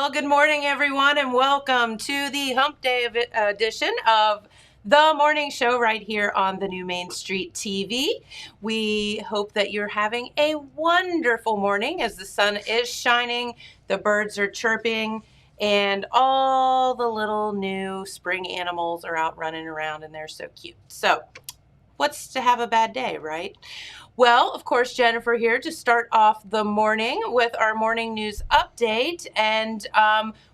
Well, good morning, everyone, and welcome to the Hump Day edition of the morning show right here on the new Main Street TV. We hope that you're having a wonderful morning as the sun is shining, the birds are chirping, and all the little new spring animals are out running around, and they're so cute. So, what's to have a bad day, right? Well, of course, Jennifer here to start off the morning with our morning news update. And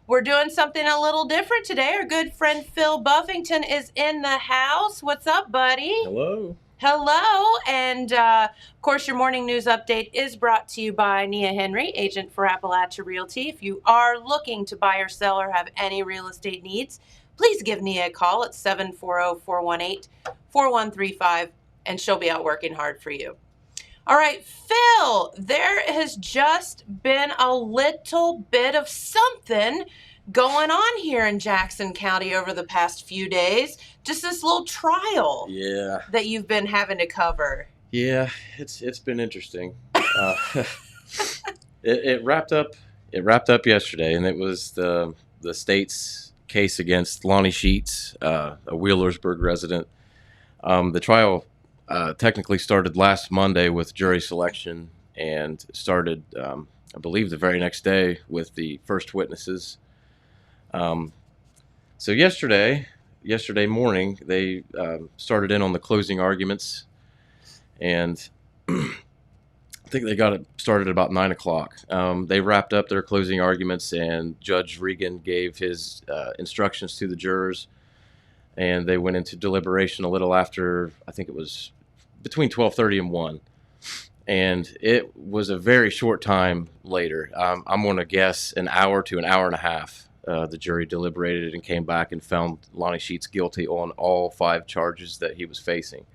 we're doing something a little different today. Our good friend Phil Buffington is in the house. What's up, buddy? Hello. Hello. And of course, your morning news update is brought to you by Nia Henry, agent for Appalachia Realty. If you are looking to buy or sell or have any real estate needs, please give Nia a call at 740-418-4135, and she'll be out working hard for you. All right, Phil, there has just been a little bit of something going on here in Jackson County over the past few days. Just this little trial that you've been having to cover. Yeah, it's been interesting. It wrapped up yesterday, and it was the state's case against Lonnie Sheets, a Wheelersburg resident. The trial technically started last Monday with jury selection and started, I believe, the very next day with the first witnesses. So yesterday morning, they started in on the closing arguments, and I think they got it started about 9 o'clock. They wrapped up their closing arguments, and Judge Regan gave his instructions to the jurors, and they went into deliberation a little after, I think it was between 12:30 and 1. And it was a very short time later. I'm going to guess an hour to an hour and a half. The jury deliberated and came back and found Lonnie Sheets guilty on all 5 charges that he was facing.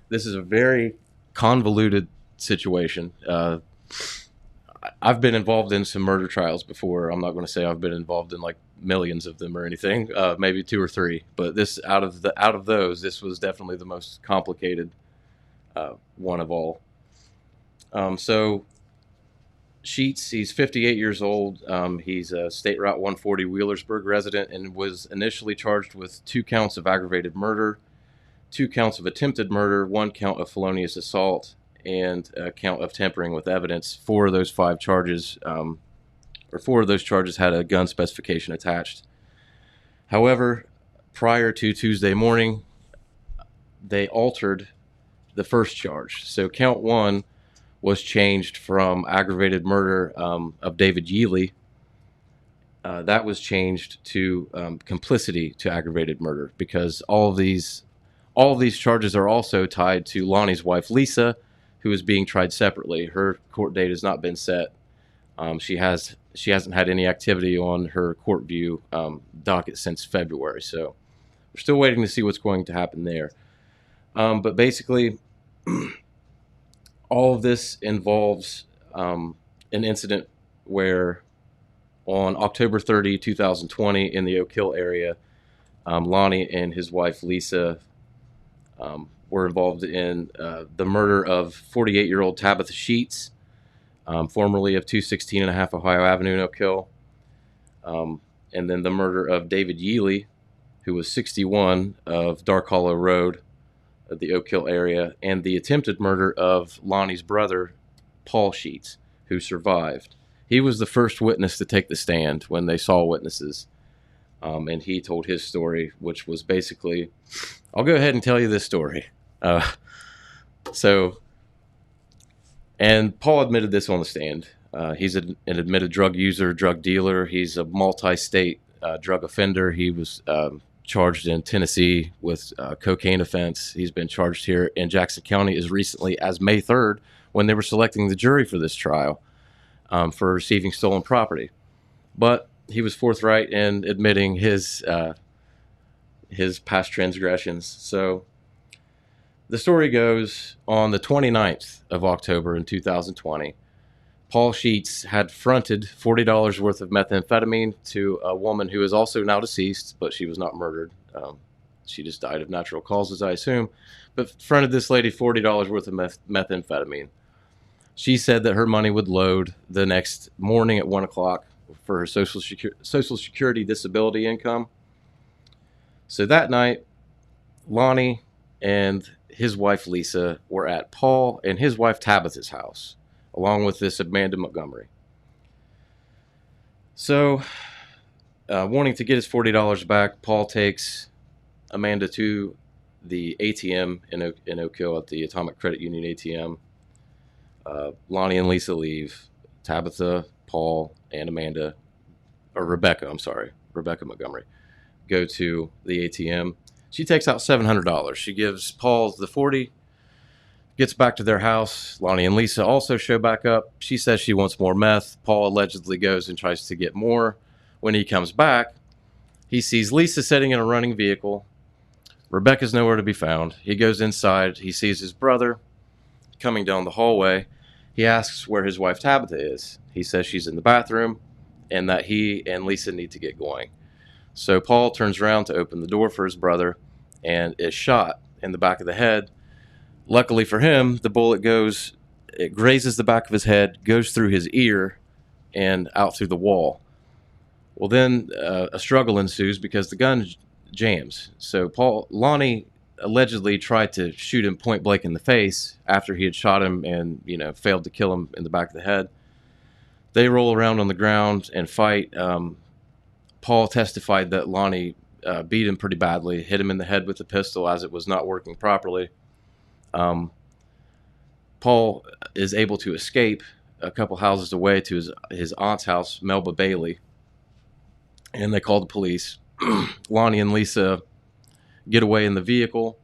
This is a very convoluted situation. I've been involved in some murder trials before. I'm not going to say I've been involved in like millions of them or anything, maybe 2 or 3. But this out of those, this was definitely the most complicated one of all. So Sheets, he's 58 years old. He's a State Route 140 Wheelersburg resident and was initially charged with 2 counts of aggravated murder, 2 counts of attempted murder, 1 count of felonious assault, and a count of tampering with evidence. 4 of those 5 charges, 4 of those charges had a gun specification attached. However, prior to Tuesday morning, they altered the first charge. So count 1 was changed from aggravated murder of David Yealy. That was changed to complicity to aggravated murder, because all of these charges are also tied to Lonnie's wife, Lisa, who is being tried separately. Her court date has not been set. She hasn't had any activity on her court view docket since February. So we're still waiting to see what's going to happen there. But basically, all of this involves an incident where on October 30, 2020, in the Oak Hill area, Lonnie and his wife, Lisa, were involved in the murder of 48-year-old Tabitha Sheets, formerly of 216.5 Ohio Avenue in Oak Hill, and then the murder of David Yealy, who was 61, of Dark Hollow Road, the Oak Hill area, and the attempted murder of Lonnie's brother, Paul Sheets, who survived. He was the first witness to take the stand when they saw witnesses, and he told his story, which was basically, I'll go ahead and tell you this story. And Paul admitted this on the stand. He's an admitted drug user, drug dealer. He's a multi-state drug offender. He was charged in Tennessee with a cocaine offense. He's been charged here in Jackson County as recently as May 3rd, when they were selecting the jury for this trial, for receiving stolen property. But he was forthright in admitting his past transgressions. So the story goes, on the 29th of October in 2020, Paul Sheets had fronted $40 worth of methamphetamine to a woman who is also now deceased, but she was not murdered. She just died of natural causes, I assume. But fronted this lady $40 worth of methamphetamine. She said that her money would load the next morning at 1 o'clock for her Social Security disability income. So that night, Lonnie and his wife Lisa were at Paul and his wife Tabitha's house, along with this Amanda Montgomery. So, wanting to get his $40 back, Paul takes Amanda to the ATM in Oak Hill at the Atomic Credit Union ATM. Lonnie and Lisa leave. Tabitha, Paul, and Rebecca Montgomery, go to the ATM. She takes out $700. She gives Paul the 40, gets back to their house. Lonnie and Lisa also show back up. She says she wants more meth. Paul allegedly goes and tries to get more. When he comes back, he sees Lisa sitting in a running vehicle. Rebecca's nowhere to be found. He goes inside. He sees his brother coming down the hallway. He asks where his wife Tabitha is. He says she's in the bathroom and that he and Lisa need to get going. So Paul turns around to open the door for his brother and is shot in the back of the head. Luckily for him, the bullet grazes the back of his head, goes through his ear, and out through the wall. Well, then a struggle ensues because the gun jams. So Lonnie allegedly tried to shoot him point blank in the face after he had shot him and, failed to kill him in the back of the head. They roll around on the ground and fight. Paul testified that Lonnie beat him pretty badly, hit him in the head with the pistol as it was not working properly. Paul is able to escape a couple houses away to his aunt's house, Melba Bailey, and they call the police. Lonnie and Lisa get away in the vehicle,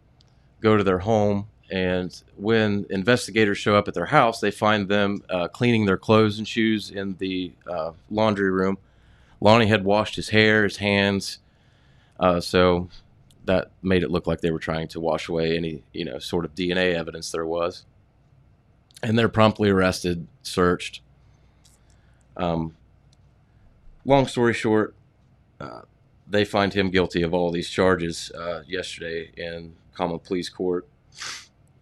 go to their home, and when investigators show up at their house, they find them cleaning their clothes and shoes in the laundry room. Lonnie had washed his hair, his hands, so that made it look like they were trying to wash away any, sort of DNA evidence there was. And they're promptly arrested, searched. Long story short, they find him guilty of all these charges yesterday in common pleas court.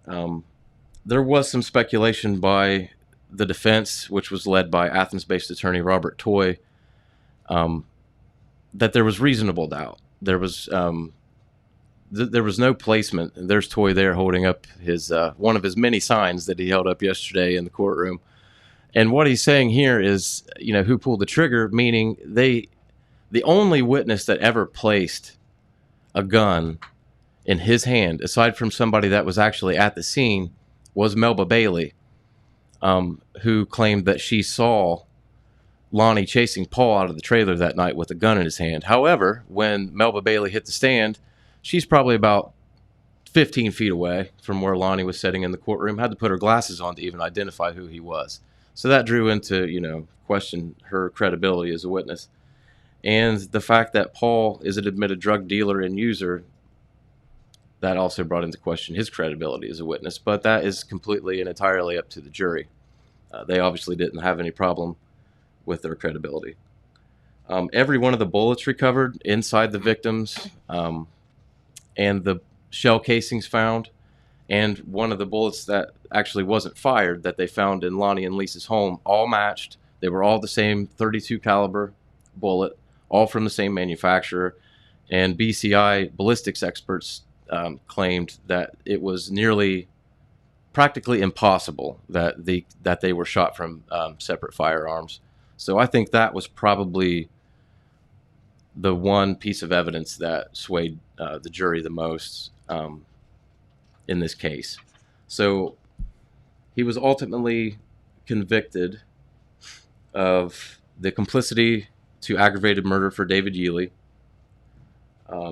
There was some speculation by the defense, which was led by Athens-based attorney Robert Toy, that there was reasonable doubt. There was no placement, and there's Toy there holding up his one of his many signs that he held up yesterday in the courtroom. And what he's saying here is, who pulled the trigger, meaning the only witness that ever placed a gun in his hand, aside from somebody that was actually at the scene, was Melba Bailey, who claimed that she saw Lonnie chasing Paul out of the trailer that night with a gun in his hand. However, when Melba Bailey hit the stand, she's probably about 15 feet away from where Lonnie was sitting in the courtroom, had to put her glasses on to even identify who he was. So that drew into, question her credibility as a witness. And the fact that Paul is an admitted drug dealer and user, that also brought into question his credibility as a witness. But that is completely and entirely up to the jury. They obviously didn't have any problem with their credibility. Every one of the bullets recovered inside the victims, and the shell casings found, and one of the bullets that actually wasn't fired that they found in Lonnie and Lisa's home, all matched. They were all the same .32 caliber bullet, all from the same manufacturer. And BCI ballistics experts claimed that it was practically impossible that they were shot from separate firearms. So I think that was probably the one piece of evidence that swayed the jury the most in this case. So he was ultimately convicted of the complicity to aggravated murder for David Yealy.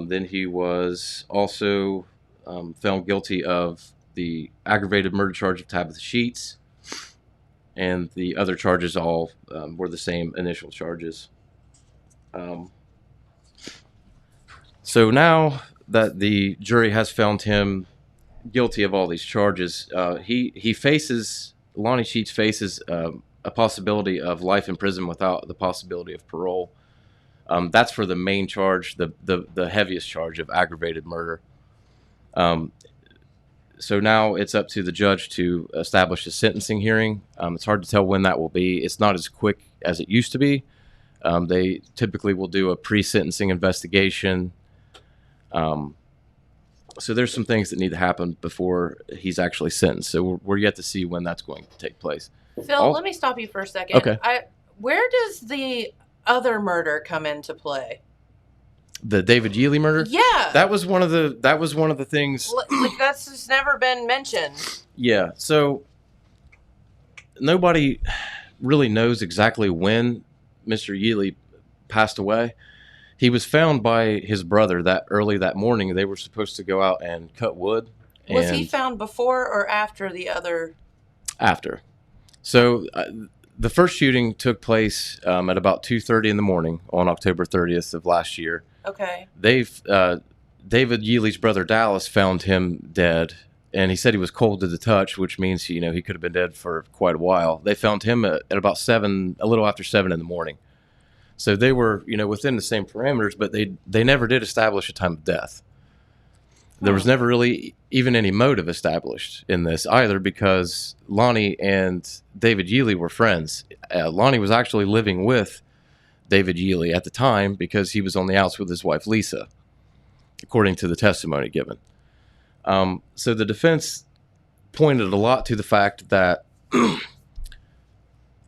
Then he was also found guilty of the aggravated murder charge of Tabitha Sheets, and the other charges all were the same initial charges. So now that the jury has found him guilty of all these charges, Lonnie Sheets faces a possibility of life in prison without the possibility of parole. That's for the main charge, the heaviest charge of aggravated murder. So now it's up to the judge to establish a sentencing hearing. It's hard to tell when that will be. It's not as quick as it used to be. They typically will do a pre-sentencing investigation. So there's some things that need to happen before he's actually sentenced. So we're yet to see when that's going to take place. Phil, let me stop you for a second. Okay. Where does the other murder come into play? The David Yealy murder? Yeah. That was one of the things. Like that's just never been mentioned. Yeah. So nobody really knows exactly when Mr. Yealy passed away. He was found by his brother that early that morning. They were supposed to go out and cut wood. Was he found before or after the other? After. So the first shooting took place at about 2:30 in the morning on October 30th of last year. Okay. David Yealy's brother Dallas found him dead, and he said he was cold to the touch, which means he could have been dead for quite a while. They found him at about 7, a little after 7 in the morning. So they were within the same parameters, but they never did establish a time of death. There was never really even any motive established in this either, because Lonnie and David Yealy were friends. Lonnie was actually living with David Yealy at the time because he was on the outs with his wife Lisa, according to the testimony given. So the defense pointed a lot to the fact that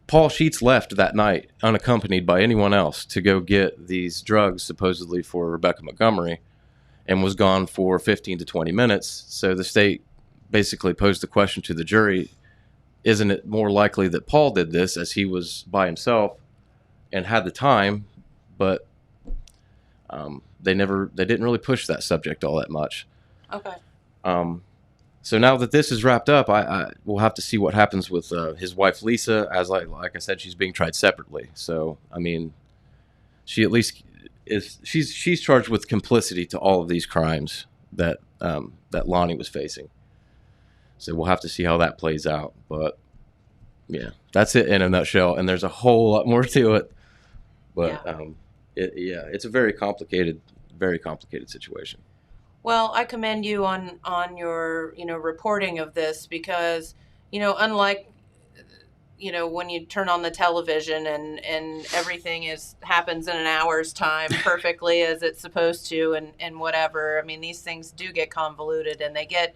Paul Sheets left that night unaccompanied by anyone else to go get these drugs supposedly for Rebecca Montgomery, and was gone for 15 to 20 minutes. So the state basically posed the question to the jury, isn't it more likely that Paul did this as he was by himself and had the time, but they didn't really push that subject all that much. Okay. So now that this is wrapped up, we'll have to see what happens with his wife Lisa. As like I said, she's being tried separately. So I mean, she at least she's charged with complicity to all of these crimes that Lonnie was facing. So we'll have to see how that plays out. But yeah, that's it in a nutshell. And there's a whole lot more to it. But it's a very complicated situation. Well, I commend you on your reporting of this, because unlike when you turn on the television and everything happens in an hour's time perfectly as it's supposed to, and whatever. I mean, these things do get convoluted and they get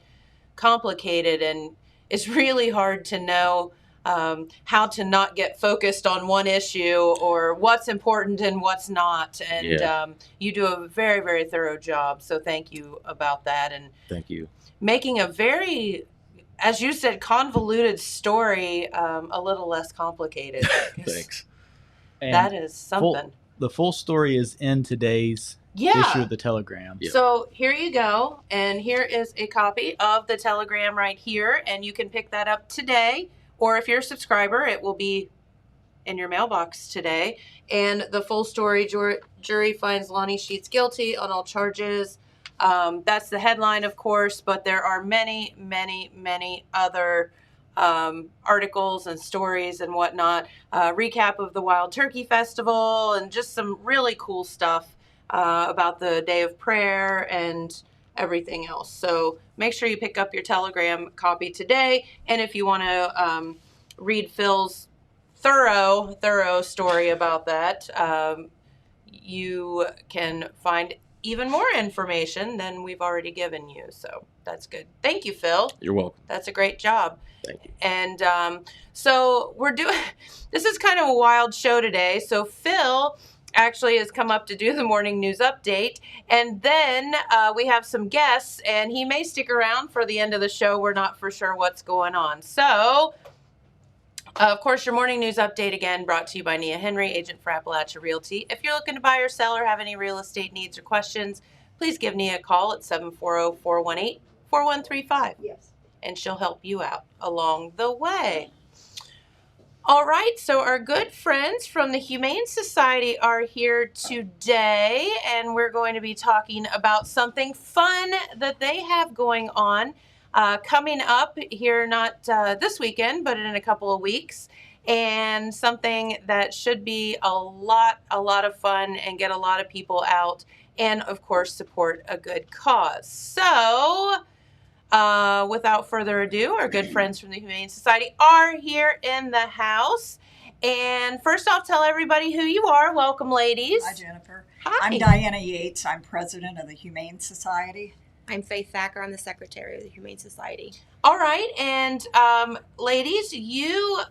complicated, and it's really hard to know how to not get focused on one issue or what's important and what's not. And you do a very, very thorough job. So thank you about that. And thank you. Making a very, as you said, convoluted story a little less complicated. Thanks. And that is something. The full story is in today's issue of the Telegram. Yeah. So here you go. And here is a copy of the Telegram right here. And you can pick that up today. Or if you're a subscriber, it will be in your mailbox today. And the full story, jury finds Lonnie Sheets guilty on all charges. That's the headline, of course, but there are many, many, many other articles and stories and whatnot. Recap of the Wild Turkey Festival and just some really cool stuff about the Day of Prayer and everything else. So make sure you pick up your Telegram copy today. And if you want to read Phil's thorough story about that, you can find even more information than we've already given you. So that's good. Thank you, Phil. You're welcome. That's a great job. Thank you. And so this is kind of a wild show today. So Phil actually has come up to do the morning news update, and then we have some guests, and he may stick around for the end of the show. We're not for sure what's going on. So of course, your morning news update again brought to you by Nia Henry, agent for Appalachia Realty. If you're looking to buy or sell or have any real estate needs or questions, please give Nia a call at 740-418-4135. Yes. And she'll help you out along the way. All right, so our good friends from the Humane Society are here today, and we're going to be talking about something fun that they have going on coming up here, not this weekend, but in a couple of weeks, and something that should be a lot of fun and get a lot of people out, and of course support a good cause. So without further ado, our good friends from the Humane Society are here in the house. And first off, tell everybody who you are. Welcome, ladies. Hi, Jennifer. Hi. I'm Diana Yates. I'm president of the Humane Society. I'm Faith Thacker. I'm the secretary of the Humane Society. All right. And ladies, you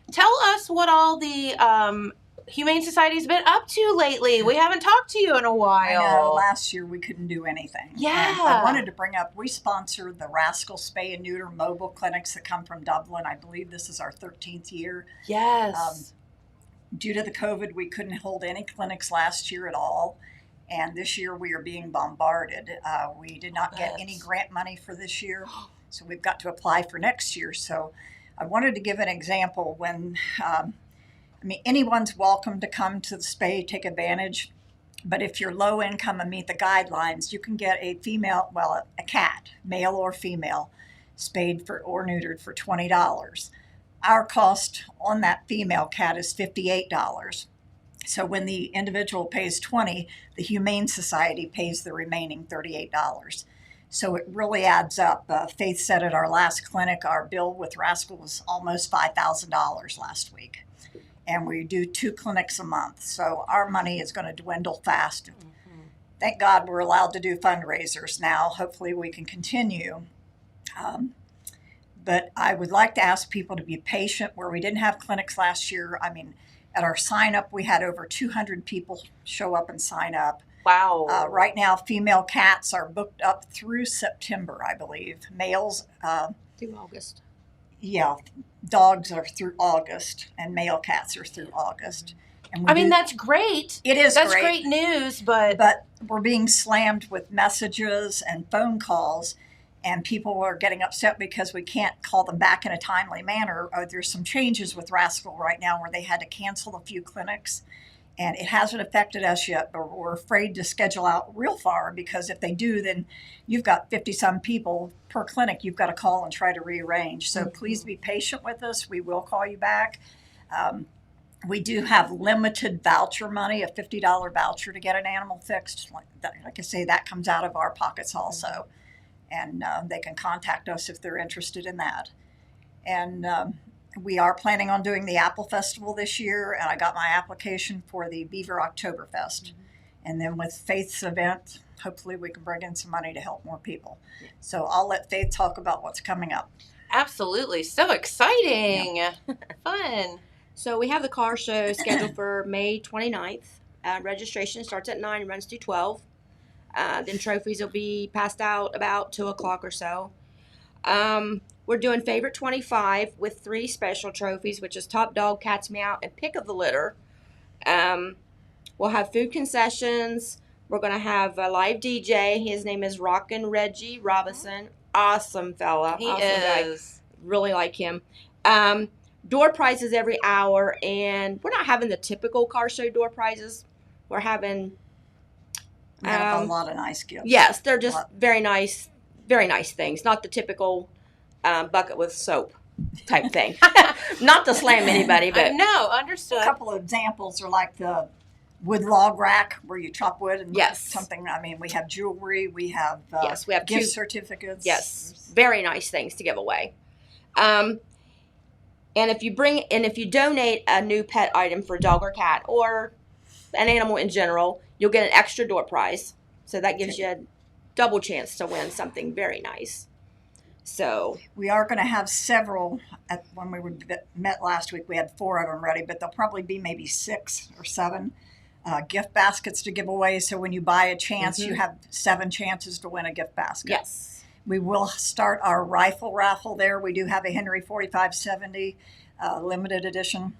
tell us what all the Humane Society's been up to lately. We haven't talked to you in a while. I know. Last year we couldn't do anything. Yeah. And I wanted to bring up, we sponsored the Rascal Spay and Neuter mobile clinics that come from Dublin. I believe this is our 13th year. Yes. Due to the COVID, we couldn't hold any clinics last year at all. And this year we are being bombarded. We did not get any grant money for this year. So we've got to apply for next year. So I wanted to give an example when... anyone's welcome to come to the spay, take advantage. But if you're low income and meet the guidelines, you can get a female, a cat, male or female, spayed or neutered for $20. Our cost on that female cat is $58. So when the individual pays $20, the Humane Society pays the remaining $38. So it really adds up. Faith said at our last clinic, our bill with Rascal was almost $5,000 last week. And we do 2 clinics a month. So our money is going to dwindle fast. Mm-hmm. Thank God we're allowed to do fundraisers now. Hopefully we can continue. But I would like to ask people to be patient where we didn't have clinics last year. At our sign up, we had over 200 people show up and sign up. Wow. Right now, female cats are booked up through September, I believe. Males... through August. Yeah, dogs are through August, and male cats are through August. And that's great. It is That's great news, but we're being slammed with messages and phone calls, and people are getting upset because we can't call them back in a timely manner. There's some changes with Rascal right now where they had to cancel a few clinics, and it hasn't affected us yet, but we're afraid to schedule out real far because if they do, then you've got 50-some people per clinic you've got to call and try to rearrange. So please be patient with us. We will call you back. We do have limited voucher money, a $50 voucher to get an animal fixed. Like I say, that comes out of our pockets also. And they can contact us if they're interested in that. And we are planning on doing the Apple Festival this year, and I got my application for the Beaver Oktoberfest. Mm-hmm. And then with Faith's event, hopefully we can bring in some money to help more people. Yeah. So I'll let Faith talk about what's coming up. Absolutely. So exciting. Yeah. Fun. So we have the car show scheduled for May 29th. Registration starts at 9 and runs through 12. Then trophies will be passed out about 2 o'clock or so. We're doing Favorite 25 with 3 special trophies, which is Top Dog, Cat's Meow, and Pick of the Litter. We'll have food concessions. We're going to have a live DJ. His name is Rockin' Reggie Robinson. Awesome fella. He awesome is. Guy. Really like him. Door prizes every hour, and we're not having the typical car show door prizes. We're having... We have a lot of nice gifts. Yes, they're just very nice things. Not the typical bucket with soap type thing. Not to slam anybody, but no, understood. A couple of examples are like the wood log rack where you chop wood and something. We have jewelry. We have we have gift certificates. Yes, very nice things to give away. And if you donate a new pet item for a dog or cat or an animal in general, you'll get an extra door prize. So that gives you a double chance to win something very nice. So we are going to have several. When we met last week, we had 4 of them ready, but there'll probably be maybe 6 or 7 gift baskets to give away. So when you buy a chance, you have 7 chances to win a gift basket. Yes. We will start our rifle raffle there. We do have a Henry 4570 limited edition.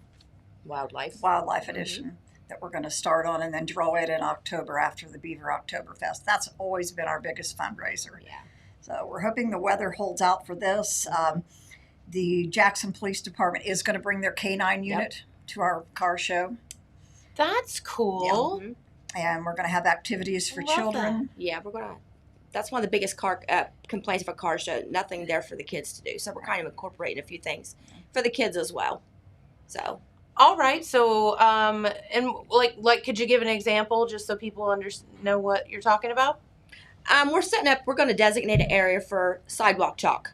Wildlife edition that we're going to start on and then draw it in October after the Beaver Oktoberfest. That's always been our biggest fundraiser. Yeah. So we're hoping the weather holds out for this. The Jackson Police Department is going to bring their K-9 unit to our car show. That's cool. Yeah. And we're going to have activities for children. That. Yeah, that's one of the biggest complaints of a car show. Nothing there for the kids to do. So we're kind of incorporating a few things for the kids as well. So. All right. So, and could you give an example just so people know what you're talking about? We're going to designate an area for sidewalk chalk.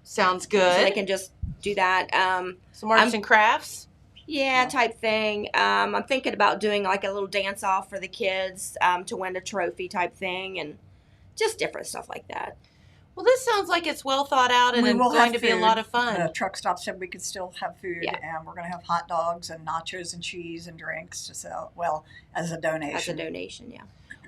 Sounds good. So they can just do that. Some arts and crafts? Yeah, Yeah. type thing. I'm thinking about doing like a little dance off for the kids to win a trophy type thing, and just different stuff like that. Well, this sounds like it's well thought out and We will going have to be a food. lot of fun. The truck stop said we could still have food, Yeah. and we're going to have hot dogs and nachos and cheese and drinks to sell. Well, as a donation. As a donation, yeah.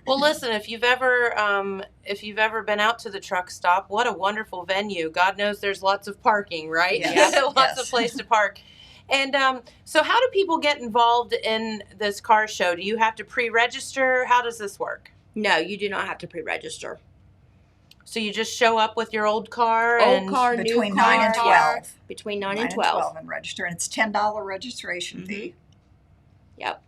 Well, listen, if you've ever been out to the truck stop, what a wonderful venue. God knows there's lots of parking, right? Yes, Lots yes. of place to park. And so how do people get involved in this car show? Do you have to pre-register? How does this work? No, you do not have to pre-register. So you just show up with your old car Old and car, Between new car. 9 and 12. Between 9 and 12. And register. And it's $10 registration fee. Yep.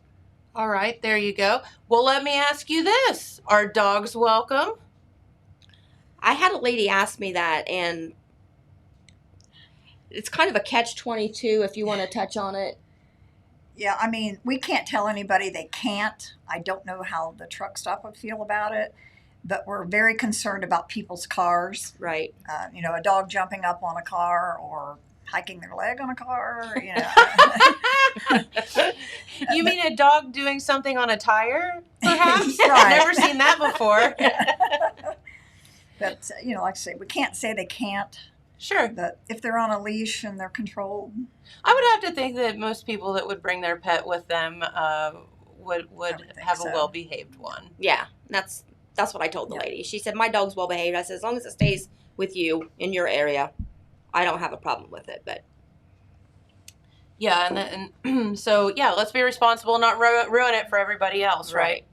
All right, there you go. Well, let me ask you this. Are dogs welcome? I had a lady ask me that, and it's kind of a catch-22 if you want to touch on it. Yeah, I mean, we can't tell anybody they can't. I don't know how the truck stop would feel about it, but we're very concerned about people's cars. Right. A dog jumping up on a car or hiking their leg on a car. You mean a dog doing something on a tire, perhaps? Right. I've never seen that before. But, like I say, we can't say they can't. Sure. But if they're on a leash and they're controlled, I would have to think that most people that would bring their pet with them would think have a so. well-behaved one. Yeah, that's what I told the Yeah. lady. She said, my dog's well behaved. I said, as long as it stays with you in your area, I don't have a problem with it. But Yeah, and so, yeah, let's be responsible, not ruin it for everybody else, right?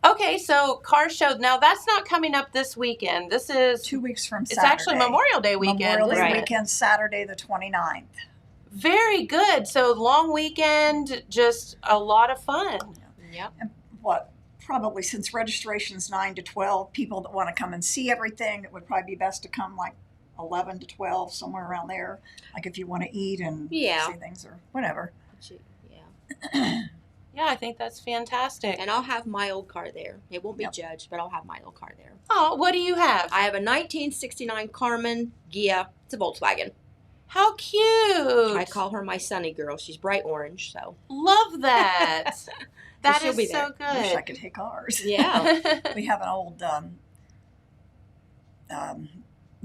Okay, so car show. Now, that's not coming up this weekend. This is 2 weeks from It's Saturday. actually Memorial Day weekend. Memorial Day isn't it? weekend, Saturday the 29th. Very good. So long weekend, just a lot of fun. yep. Probably since registration's 9 to 12, people that want to come and see everything, it would probably be best to come like 11 to 12, somewhere around there. Like if you want to eat and Yeah. see things or whatever. Yeah. Yeah, I think that's fantastic. And I'll have my old car there. It won't be Yep. judged, but I'll have my old car there. Oh, what do you have? I have a 1969 Carmen Ghia. It's a Volkswagen. How cute. I call her my sunny girl. She's bright orange, so. Love that. That she'll is be so there. Wish I good. could take ours. Yeah. We have an old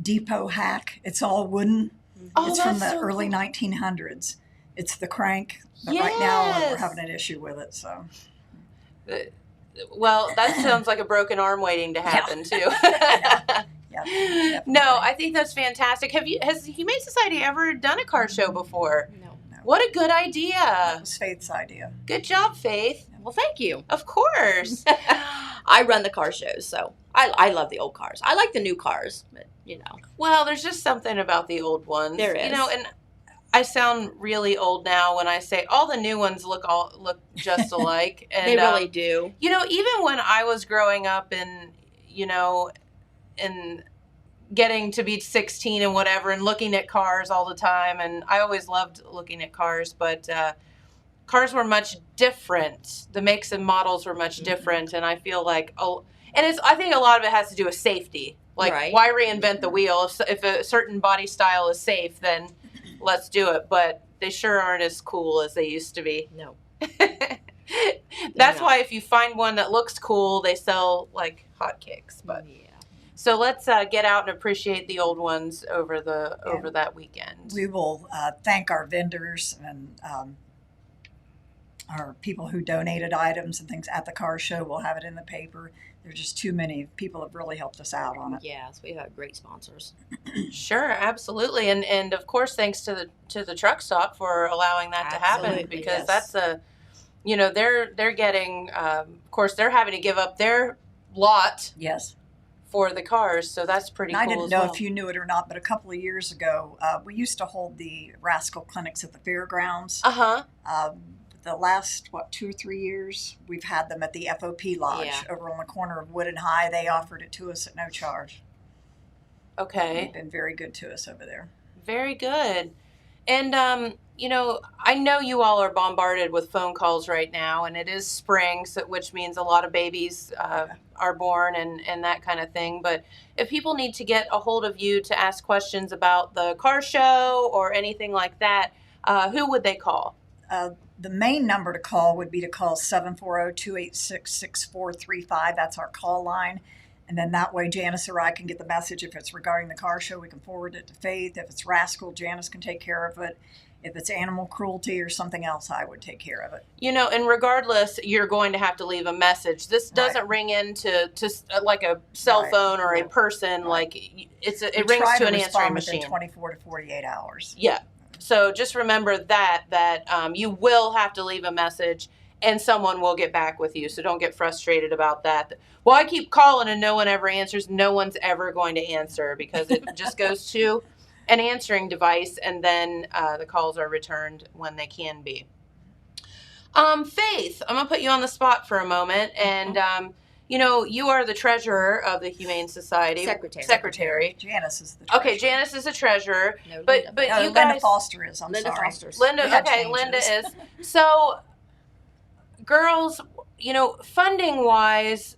depot hack. It's all wooden. Oh, It's from that's the so early cool. 1900s. It's the crank. But right now we're Yes. having an issue with it. So Well, that sounds like a broken arm waiting to happen too. yeah, No, I think that's fantastic. Has the Humane Society ever done a car show before? No. What a good that idea. was Faith's idea. Good job, Faith. Well, thank you. Of course. I run the car shows, so I love the old cars. I like the new cars, but Well, there's just something about the old ones. There is. And I sound really old now when I say all the new ones look just alike. And they really do. even when I was growing up and getting to be 16 and whatever and looking at cars all the time, and I always loved looking at cars, but cars were much different. The makes and models were much different, and I feel like I think a lot of it has to do with safety. Like, Right. why reinvent the wheel? If a certain body style is safe, then let's do it. But they sure aren't as cool as they used to be. No. That's not. why if you find one that looks cool, they sell like hotcakes. But Yeah. so let's get out and appreciate the old ones over that weekend. We will thank our vendors and our people who donated items and things at the car show. We'll have it in the paper. There's just too many people have really helped us out on it. Yes, we have great sponsors. Sure, absolutely, and of course, thanks to the truck stop for allowing that to happen, Absolutely, because yes. that's they're getting, of course, they're having to give up their lot Yes. for the cars, so that's pretty And I cool didn't as know well. if you knew it or not, but a couple of years ago, we used to hold the rascal clinics at the fairgrounds. Uh-huh. The last, 2 or 3 years, we've had them at the FOP Lodge Yeah. over on the corner of Wood and High. They offered it to us at no charge. Okay. They've been very good to us over there. Very good. And, I know you all are bombarded with phone calls right now, and it is spring, which means a lot of babies are born and that kind of thing. But if people need to get a hold of you to ask questions about the car show or anything like that, who would they call? The main number to call would be to call 740-286-6435. That's our call line. And then that way Janice or I can get the message. If it's regarding the car show, we can forward it to Faith. If it's Rascal, Janice can take care of it. If it's animal cruelty or something else, I would take care of it. And regardless, you're going to have to leave a message. This doesn't ring into like a cell phone or a person. Like it rings to an answering machine. Within 24 to 48 hours. Yeah. So just remember that you will have to leave a message and someone will get back with you. So don't get frustrated about that. Well, I keep calling and no one ever answers. No one's ever going to answer because it just goes to an answering device, and then the calls are returned when they can be. Faith, I'm going to put you on the spot for a moment. And, you are the treasurer of the Humane Society. Secretary. Janice is the treasurer. Okay, Janice is the treasurer. No, but Linda. you guys... Linda Foster is, I'm Linda sorry. Foster's. Linda is. So, girls, funding-wise,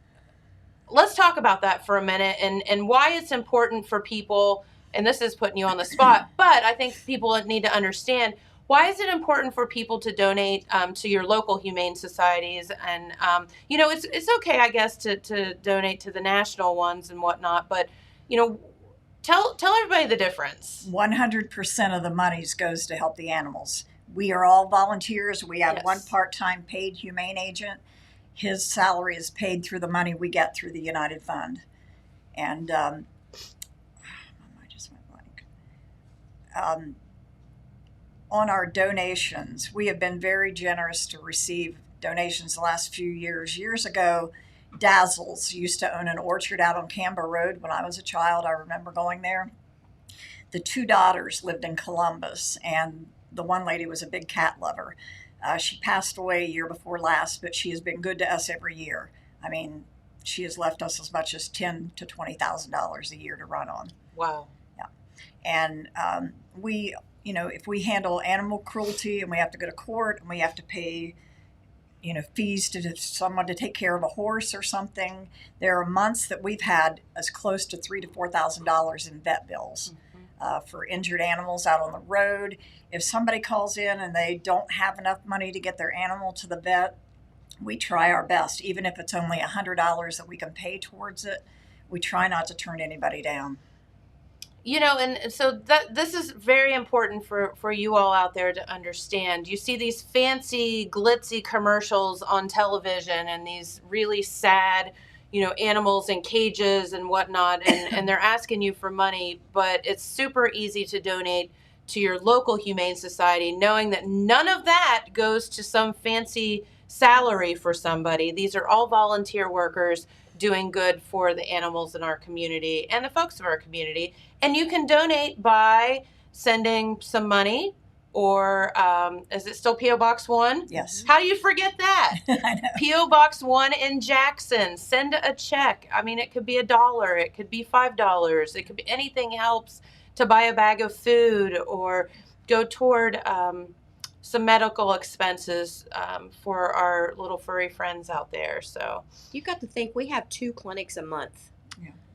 let's talk about that for a minute and why it's important for people. And this is putting you on the spot, but I think people need to understand, why is it important for people to donate to your local humane societies? And, it's okay, I guess, to donate to the national ones and whatnot, but, tell everybody the difference. 100% of the monies goes to help the animals. We are all volunteers. We have one part-time paid humane agent. His salary is paid through the money we get through the United Fund. And, on our donations, we have been very generous to receive donations the last few years. Years ago, Dazzles used to own an orchard out on Canberra Road. When I was a child, I remember going there. The two daughters lived in Columbus, and the one lady was a big cat lover. She passed away a year before last, but she has been good to us every year. I mean, she has left us as much as $10,000 to $20,000 a year to run on. Wow. And we, if we handle animal cruelty and we have to go to court and we have to pay, fees to someone to take care of a horse or something, there are months that we've had as close to $3,000 to $4,000 in vet bills for injured animals out on the road. If somebody calls in and they don't have enough money to get their animal to the vet, we try our best, even if it's only $100 that we can pay towards it. We try not to turn anybody down. And so this is very important for you all out there to understand. You see these fancy, glitzy commercials on television and these really sad, animals in cages and whatnot, and they're asking you for money, but it's super easy to donate to your local Humane Society, knowing that none of that goes to some fancy salary for somebody. These are all volunteer workers doing good for the animals in our community and the folks of our community. And you can donate by sending some money, or is it still P.O. Box 1? Yes. How do you forget that? I know. P.O. Box 1 in Jackson. Send a check. I mean, it could be $1, it could be $5, it could be anything helps to buy a bag of food or go toward some medical expenses for our little furry friends out there. So You got to think we have 2 clinics a month.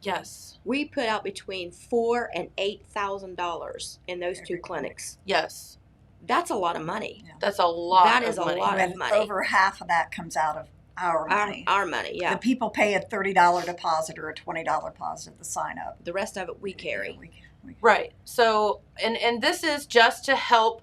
yes, We put out between $4,000 and $8,000 in those 2 clinics. yes, That's a lot of money. that's a lot. That of is a money. lot. And money. over half of that comes out of our money. Our money, yeah. The people pay a $30 deposit or a $20 deposit to sign up. The rest of it we carry. Right. So, and this is just to help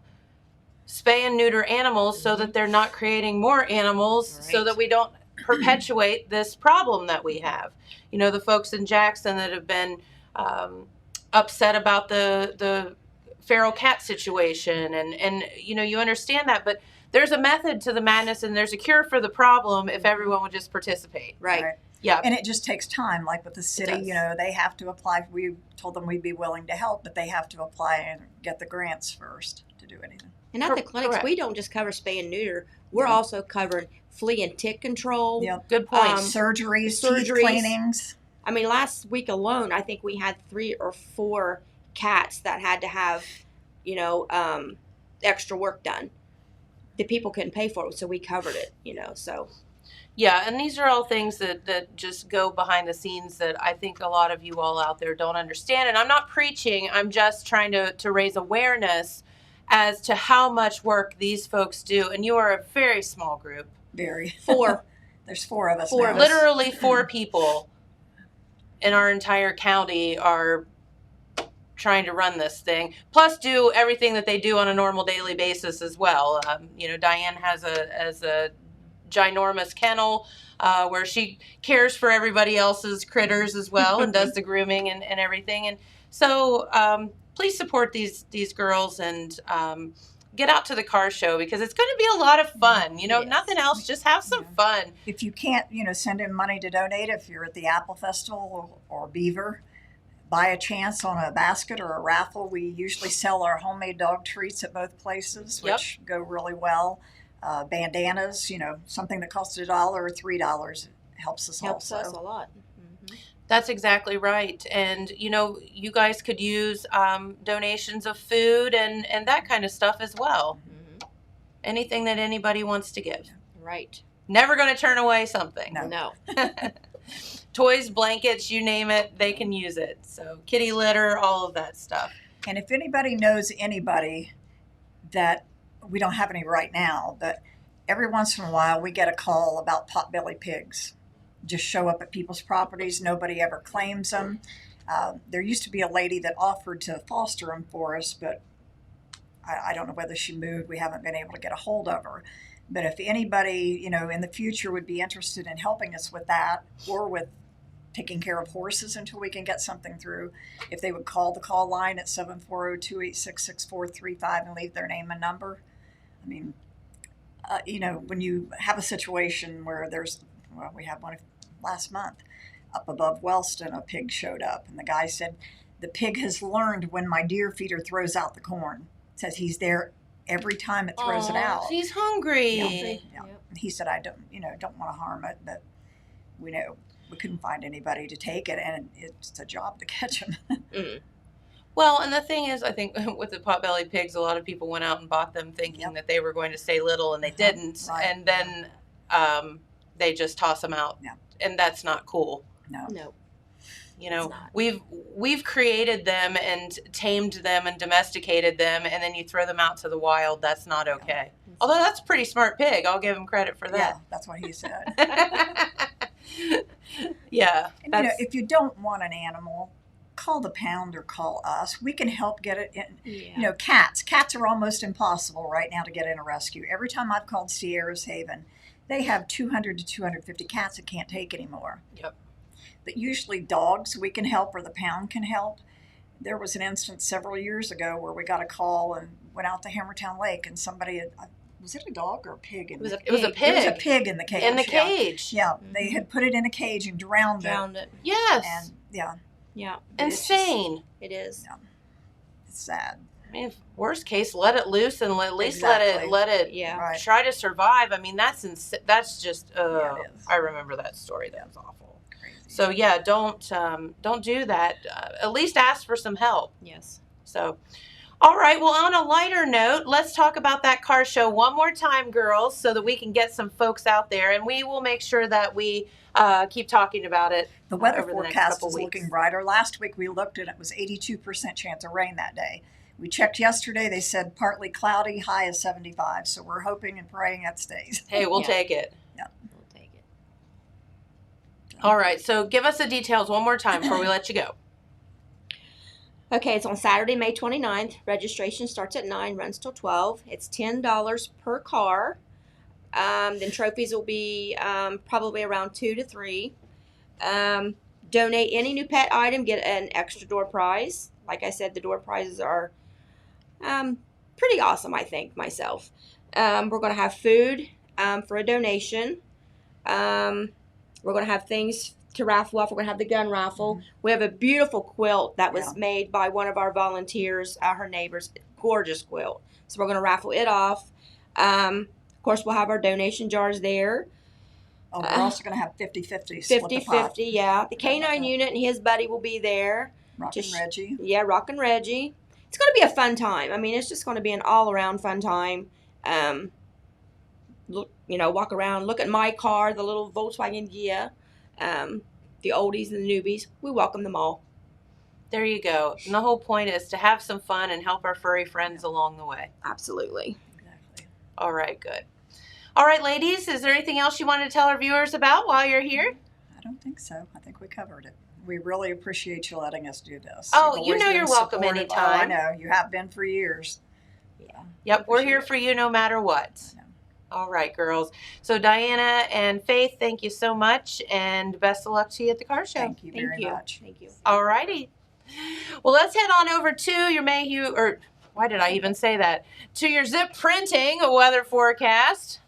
spay and neuter animals so that they're not creating more animals, so Right. that we don't perpetuate this problem that we have. The folks in Jackson that have been upset about the feral cat situation, and you understand that, but there's a method to the madness and there's a cure for the problem if everyone would just participate. Right. Yeah. And it just takes time. Like with the city, does. they have to apply. We told them we'd be willing to help, but they have to apply and get the grants first to do anything. And at the clinics, Correct. we don't just cover spay and neuter. We're Yeah. also covering flea and tick control. Yep. Good point. Surgeries, teeth surgeries. cleanings. I mean, last week alone, I think we had 3 or 4 cats that had to have, extra work done. The people couldn't pay for it, so we covered it, so. Yeah, and these are all things that just go behind the scenes that I think a lot of you all out there don't understand. And I'm not preaching, I'm just trying to raise awareness as to how much work these folks do. And you are a very small group. Very. 4. There's 4 of us Four now. of us. Literally 4 people in our entire county are trying to run this thing, plus do everything that they do on a normal daily basis as well. Diane has a ginormous kennel where she cares for everybody else's critters as well and does the grooming and everything. And so please support these girls and get out to the car show, because it's going to be a lot of fun. Yes. Nothing else, just have some fun. If you can't, send in money to donate, if you're at the Apple Festival or Beaver, buy a chance on a basket or a raffle. We usually sell our homemade dog treats at both places, which go really well. Bandanas, something that costs $1 or $3 helps us Helps also. us a lot. That's exactly right. And, you guys could use donations of food and that kind of stuff as well. Mm-hmm. Anything that anybody wants to give. Right. Never going to turn away something. No. Toys, blankets, you name it, they can use it. So kitty litter, all of that stuff. And if anybody knows anybody that, we don't have any right now, but every once in a while we get a call about potbelly pigs. Just show up at people's properties. Nobody ever claims them. There used to be a lady that offered to foster them for us, but I don't know whether she moved. We haven't been able to get a hold of her. But if anybody, in the future would be interested in helping us with that, or with taking care of horses until we can get something through, if they would call the call line at 740-286-6435 and leave their name and number. I mean, when you have a situation where we had one last month up above Wellston, a pig showed up, and the guy said, the pig has learned when my deer feeder throws out the corn. Says he's there every time it throws it out. He's hungry. Yeah. Yep. And he said, I don't want to harm it, but we couldn't find anybody to take it, and it's a job to catch him. Well, and the thing is, I think with the potbelly pigs, a lot of people went out and bought them thinking that they were going to stay little, and they didn't. Right. And then they just toss them out. Yeah. And that's not cool. No. We've created them and tamed them and domesticated them, and then you throw them out to the wild. That's not okay. Although that's a pretty smart pig. I'll give him credit for Yeah, that. that's what he said. Yeah. And, if you don't want an animal, call the pound or call us. We can help get it in. Yeah. Cats are almost impossible right now to get in a rescue. Every time I've called Sierra's Haven, they have 200 to 250 cats that can't take anymore. Yep. But usually dogs we can help, or the pound can help. There was an instance several years ago where we got a call and went out to Hammertown Lake, and somebody had, was it a dog or a pig? It was a pig. It was a pig in the cage. In the cage. Yeah, they had put it in a cage and drowned it. Yes. And Yeah. Insane. It is. it's sad. I mean, worst case, let it loose and at least Exactly. let it Yeah. Right. try to survive. I mean, that's just. Yeah, it is. I remember that story. That was awful. Crazy. So yeah, don't do that. At least ask for some help. Yes. So, all right. Well, on a lighter note, let's talk about that car show one more time, girls, so that we can get some folks out there, and we will make sure that we keep talking about it. The weather over the next forecast couple is weeks. looking brighter. Last week we looked and it was 82% chance of rain that day. We checked yesterday, they said partly cloudy, high is 75. So we're hoping and praying that stays. Hey, we'll Yeah. take it. We'll take it. All right. So give us the details one more time before we let you go. Okay, it's on Saturday, May 29th. Registration starts at 9, runs till 12. It's $10 per car. Then trophies will be probably around 2 to 3. Donate any new pet item, get an extra door prize. Like I said, the door prizes are pretty awesome, I think, myself. We're going to have food for a donation. We're going to have things to raffle off. We're going to have the gun raffle. Mm-hmm. We have a beautiful quilt that was Yeah. made by one of our volunteers, her neighbors. Gorgeous quilt. So we're going to raffle it off. Of course, we'll have our donation jars there. Oh, we're also going to have 50-50 split the pot. 50-50, yeah. The K9 unit and his buddy will be there. Rockin' Reggie. Yeah, Rockin' Reggie. It's going to be a fun time. I mean, it's just going to be an all-around fun time. Walk around, look at my car, the little Volkswagen Ghia, the oldies and the newbies. We welcome them all. There you go. And the whole point is to have some fun and help our furry friends along the way. Absolutely. Exactly. All right, good. All right, ladies, is there anything else you want to tell our viewers about while you're here? I don't think so. I think we covered it. We really appreciate you letting us do this. Oh, You've you always know been you're welcome supportive. Oh, I anytime. know. You have been for years. Yep, we're here for you no matter what. All right, girls. So Diana and Faith, thank you so much, and best of luck to you at the car show. Thank you very much. Thank you. All righty. Well, let's head on over to your Mayhew, or why did I even say that? To your Zip Printing weather forecast,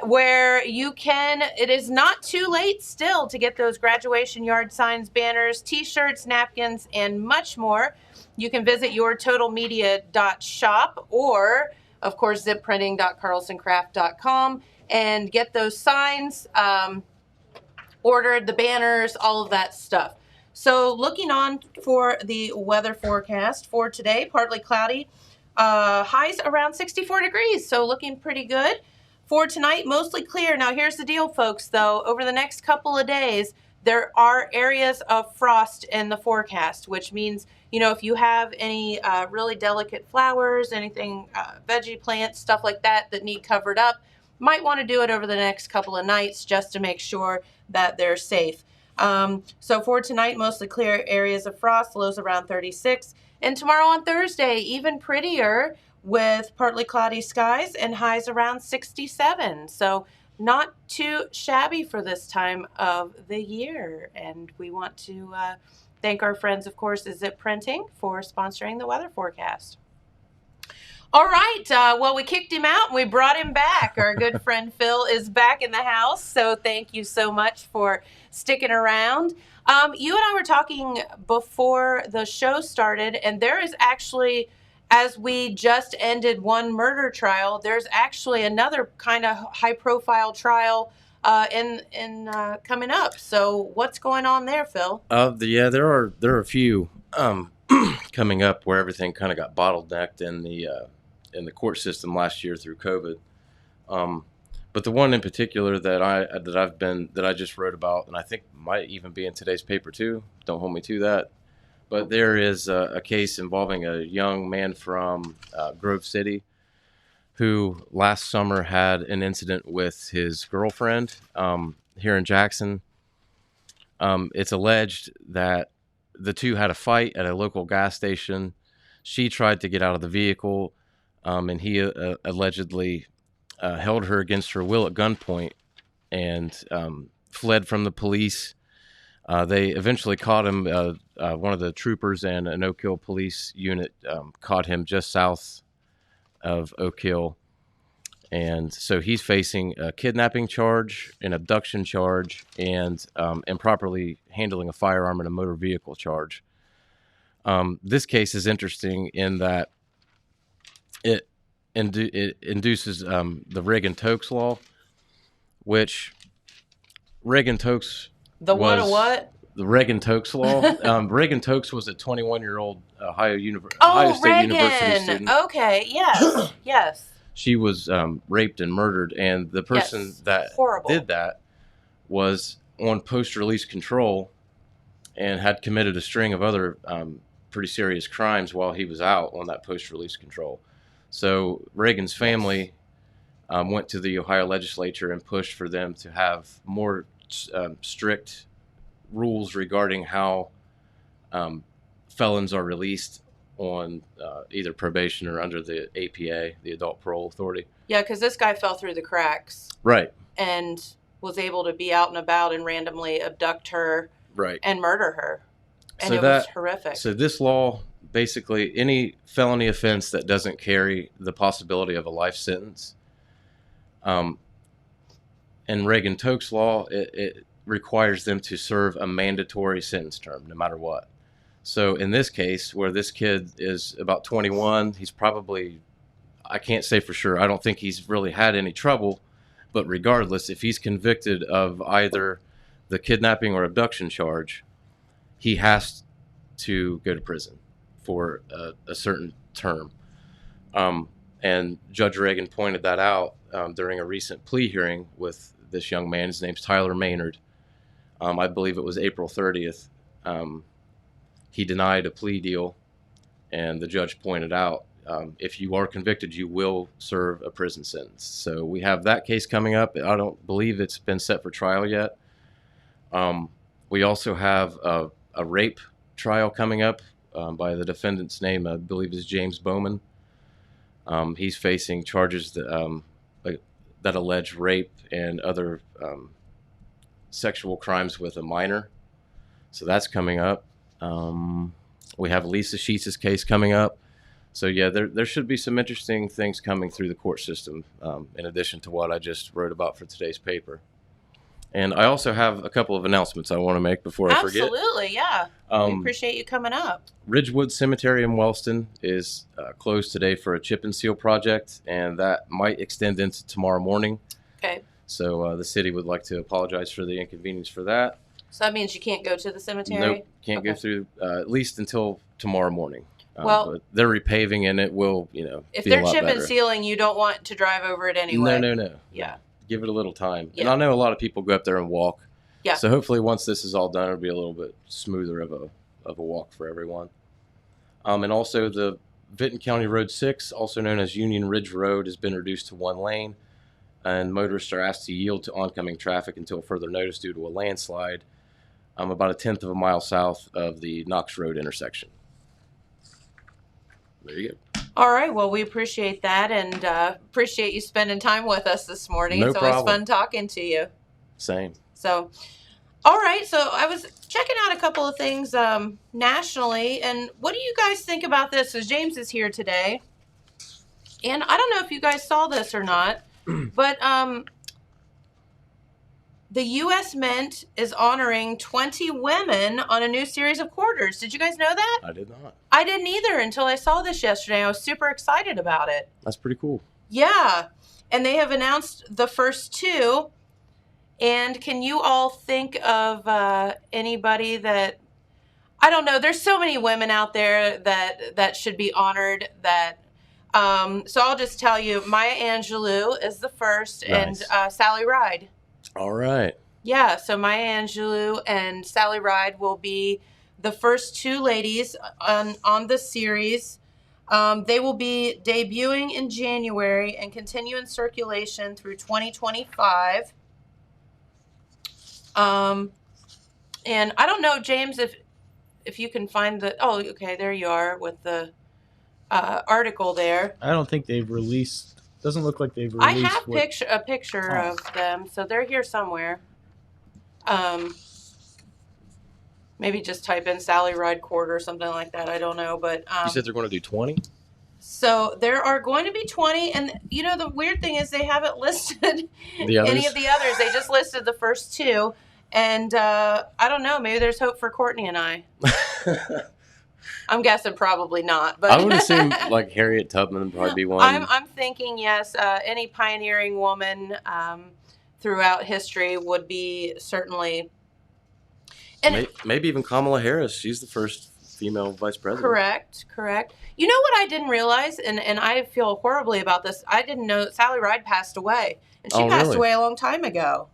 where you can, it is not too late still to get those graduation yard signs, banners, t-shirts, napkins, and much more. You can visit yourtotalmedia.shop or, of course, zipprinting.carlsoncraft.com and get those signs ordered, the banners, all of that stuff. So looking on for the weather forecast for today, partly cloudy, highs around 64 degrees, so looking pretty good. For tonight, mostly clear. Now here's the deal, folks, though. Over the next couple of days, there are areas of frost in the forecast, which means, you know, if you have any really delicate flowers, anything, veggie plants, stuff like that that need covered up, might want to do it over the next couple of nights just to make sure that they're safe. So for tonight, mostly clear areas of frost, lows around 36. And tomorrow on Thursday, even prettier with partly cloudy skies and highs around 67. So not too shabby for this time of the year. And we want to thank our friends, of course, at Zip Printing for sponsoring the weather forecast. All right. Well, we kicked him out and we brought him back. Our good friend Phil is back in the house. So thank you so much for sticking around. You and I were talking before the show started, and there is actually, as we just ended one murder trial, there's actually another kind of high-profile trial in coming up. So what's going on there, Phil? Yeah, there are a few coming up where everything kind of got bottlenecked in the court system last year through COVID. But the one in particular that I just wrote about, and I think might even be in today's paper too. Don't hold me to that. But there is a case involving a young man from Grove City who last summer had an incident with his girlfriend here in Jackson. It's alleged that the two had a fight at a local gas station. She tried to get out of the vehicle, and he allegedly held her against her will at gunpoint and fled from the police. They eventually caught him. One of the troopers and an Oak Hill police unit caught him just south of Oak Hill. And so he's facing a kidnapping charge, an abduction charge, and improperly handling a firearm in a motor vehicle charge. This case is interesting in that it induces the Reagan-Tokes law, which Reagan-Tokes The what? The Reagan-Tokes law. Reagan-Tokes was a 21-year-old Ohio State Reagan. University student. Okay, yes, yes. She was raped and murdered, and the person that did that was on post-release control and had committed a string of other pretty serious crimes while he was out on that post-release control. So Reagan's family went to the Ohio legislature and pushed for them to have more strict rules regarding how felons are released on either probation or under the APA, the Adult Parole Authority. Yeah, because this guy fell through the cracks. Right. And was able to be out and about and randomly abduct her and murder her. And so it was horrific. So this law, basically, any felony offense that doesn't carry the possibility of a life sentence, in Reagan-Tokes law, it requires them to serve a mandatory sentence term, no matter what. So in this case, where this kid is about 21, he's probably, I can't say for sure, I don't think he's really had any trouble, but regardless, if he's convicted of either the kidnapping or abduction charge, he has to go to prison for a certain term. And Judge Reagan pointed that out during a recent plea hearing with this young man. His name's Tyler Maynard. I believe it was April 30th. he denied a plea deal, and the judge pointed out, if you are convicted, you will serve a prison sentence. So we have that case coming up. I don't believe it's been set for trial yet. We also have a rape trial coming up by the defendant's name, I believe is James Bowman. He's facing charges that allege rape and other sexual crimes with a minor. So that's coming up. We have Lisa Sheets' case coming up. So yeah, there should be some interesting things coming through the court system, in addition to what I just wrote about for today's paper. And I also have a couple of announcements I want to make before I forget. Absolutely, yeah. We appreciate you coming up. Ridgewood Cemetery in Wellston is closed today for a chip and seal project, and that might extend into tomorrow morning. Okay. So the city would like to apologize for the inconvenience for that. So that means you can't go to the cemetery? Nope, can't go through at least until tomorrow morning. Well, but they're repaving, and it will, if be they're a lot chip and better. sealing, you don't want to drive over it anyway. No. Yeah. Give it a little time. Yeah. And I know a lot of people go up there and walk. Yeah. So hopefully once this is all done, it'll be a little bit smoother of a walk for everyone. And also the Vinton County Road 6, also known as Union Ridge Road, has been reduced to 1 lane, and motorists are asked to yield to oncoming traffic until further notice due to a landslide about a 1/10 of a mile south of the Knox Road intersection. There you go. All right. Well, we appreciate that, and appreciate you spending time with us this morning. No it's always problem. fun talking to you. Same. So, all right. So I was checking out a couple of things nationally, and what do you guys think about this? Because James is here today, and I don't know if you guys saw this or not, but the U.S. Mint is honoring 20 women on a new series of quarters. Did you guys know that? I did not. I didn't either until I saw this yesterday. I was super excited about it. That's pretty cool. Yeah. And they have announced the first 2. And can you all think of anybody that, I don't know, there's so many women out there that should be honored that, so I'll just tell you, Maya Angelou is the first. Nice. And Sally Ride. All right. Yeah, so Maya Angelou and Sally Ride will be the first 2 ladies on the series. They will be debuting in January and continue in circulation through 2025. And I don't know, James, if you can find the. Oh, okay, there you are with the article there. I don't think they've released. Doesn't look like they've released. I have a picture of them, so they're here somewhere. Maybe just type in Sally Ride Quarter or something like that. I don't know, but You said they're going to do 20? So there are going to be 20, and the weird thing is they haven't listed The others? any of the others. They just listed the first 2, and I don't know. Maybe there's hope for Courtney and I. I'm guessing probably not, but I would assume like Harriet Tubman would probably be one. I'm thinking yes. Any pioneering woman throughout history would be certainly. And maybe even Kamala Harris. She's the first female vice president. Correct. You know what I didn't realize, and I feel horribly about this. I didn't know that Sally Ride passed away, and she passed really? away a long time ago.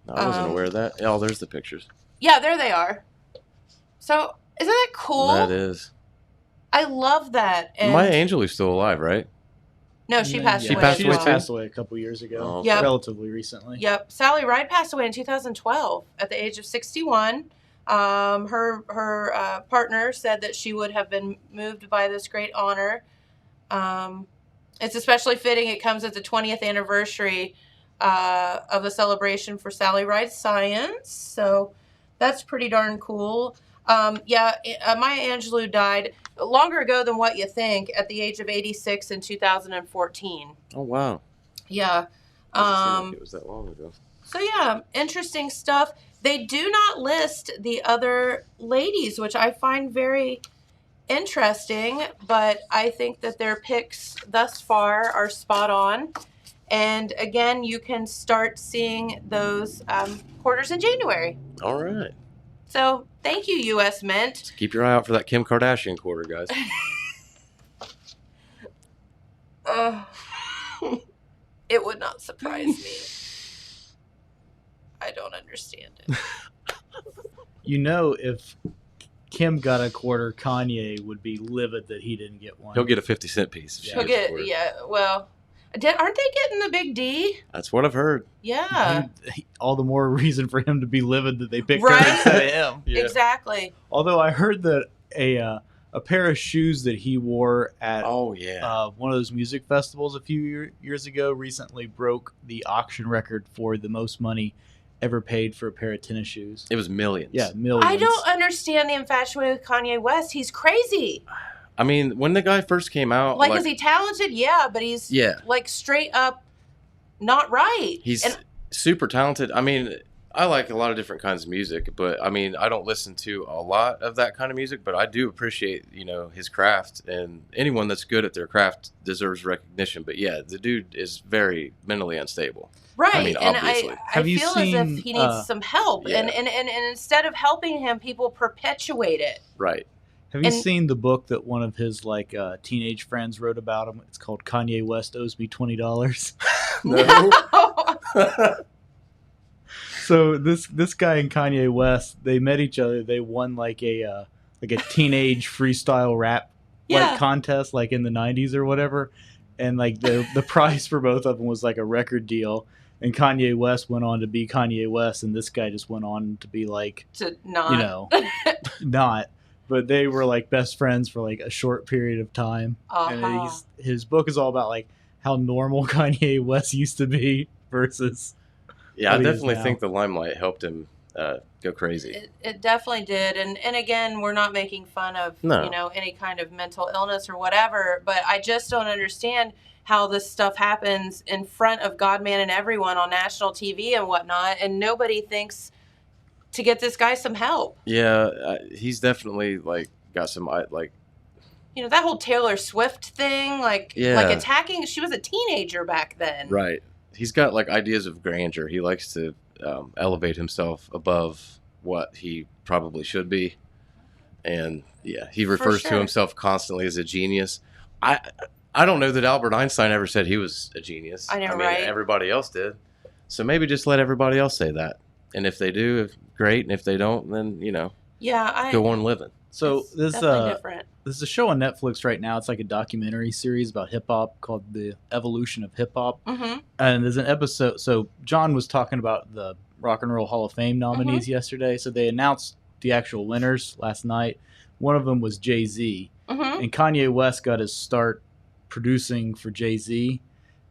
I wasn't aware of that. Oh, there's the pictures. Yeah, there they are. So isn't that cool? That is. I love that. And Maya Angelou's still alive, right? No, she passed She away. passed She away just too? passed away a couple years ago. Oh, Yep. Relatively recently. Yep. Sally Ride passed away in 2012 at the age of 61. Her partner said that she would have been moved by this great honor. It's especially fitting. It comes at the 20th anniversary of the celebration for Sally Ride Science. So that's pretty darn cool. Maya Angelou died longer ago than what you think at the age of 86 in 2014. Oh, wow. Yeah. Doesn't seem like it was that long ago. So yeah, interesting stuff. They do not list the other ladies, which I find very interesting, but I think that their picks thus far are spot on. And again, you can start seeing those quarters in January. All right. So thank you, U.S. Mint. Keep your eye out for that Kim Kardashian quarter, guys. It would not surprise me. I don't understand it. If Kim got a quarter, Kanye would be livid that he didn't get one. He'll get a 50-cent piece. If she Yeah. He'll gets a get, quarter. yeah, well, aren't they getting the big D? That's what I've heard. Yeah, All the more reason for him to be livid that they picked Right? her instead of him. Yeah. exactly. Although I heard that a pair of shoes that he wore at Oh yeah. one of those music festivals a few years ago recently broke the auction record for the most money ever paid for a pair of tennis shoes. It was millions. Yeah, millions. I don't understand the infatuation with Kanye West. He's crazy. I mean, when the guy first came out, Like, is he talented? Yeah, but he's like straight up not right. He's And- super talented. I mean, I like a lot of different kinds of music, but I mean, I don't listen to a lot of that kind of music, but I do appreciate, his craft, and anyone that's good at their craft deserves recognition. But yeah, the dude is very mentally unstable. Right, I mean, and obviously. I Have you feel as seen, if he needs some help, yeah. and instead of helping him, people perpetuate it. Right. Have you And- seen the book that one of his teenage friends wrote about him? It's called Kanye West Owes Me $20. No. So this guy and Kanye West, they met each other. They won like a teenage freestyle rap Yeah. contest like in the 90s or whatever, and like the prize for both of them was like a record deal. And Kanye West went on to be Kanye West, and this guy just went on to be like, To not, not. But they were like best friends for like a short period of time. And Uh-huh. his book is all about like how normal Kanye West used to be versus. Yeah, I What he is definitely now. think the limelight helped him go crazy. It definitely did, and again, we're not making fun of No. any kind of mental illness or whatever, but I just don't understand how this stuff happens in front of God, man, and everyone on national TV and whatnot, and nobody thinks to get this guy some help. Yeah, he's definitely got some That whole Taylor Swift thing, like Yeah. attacking. She was a teenager back then. right. He's got ideas of grandeur. He likes to elevate himself above what he probably should be, and yeah, he refers to sure. himself constantly as a genius. I don't know that Albert Einstein ever said he was a genius. I know, mean, right? Everybody else did. So maybe just let everybody else say that, and if they do, great, and if they don't, then Yeah, go on living. So it's this definitely different. there's a show on Netflix right now. It's like a documentary series about hip hop called The Evolution of Hip Hop. Mm-hmm. And there's an episode. So John was talking about the Rock and Roll Hall of Fame nominees yesterday. So they announced the actual winners last night. One of them was Jay-Z. Mm-hmm. And Kanye West got his start producing for Jay-Z.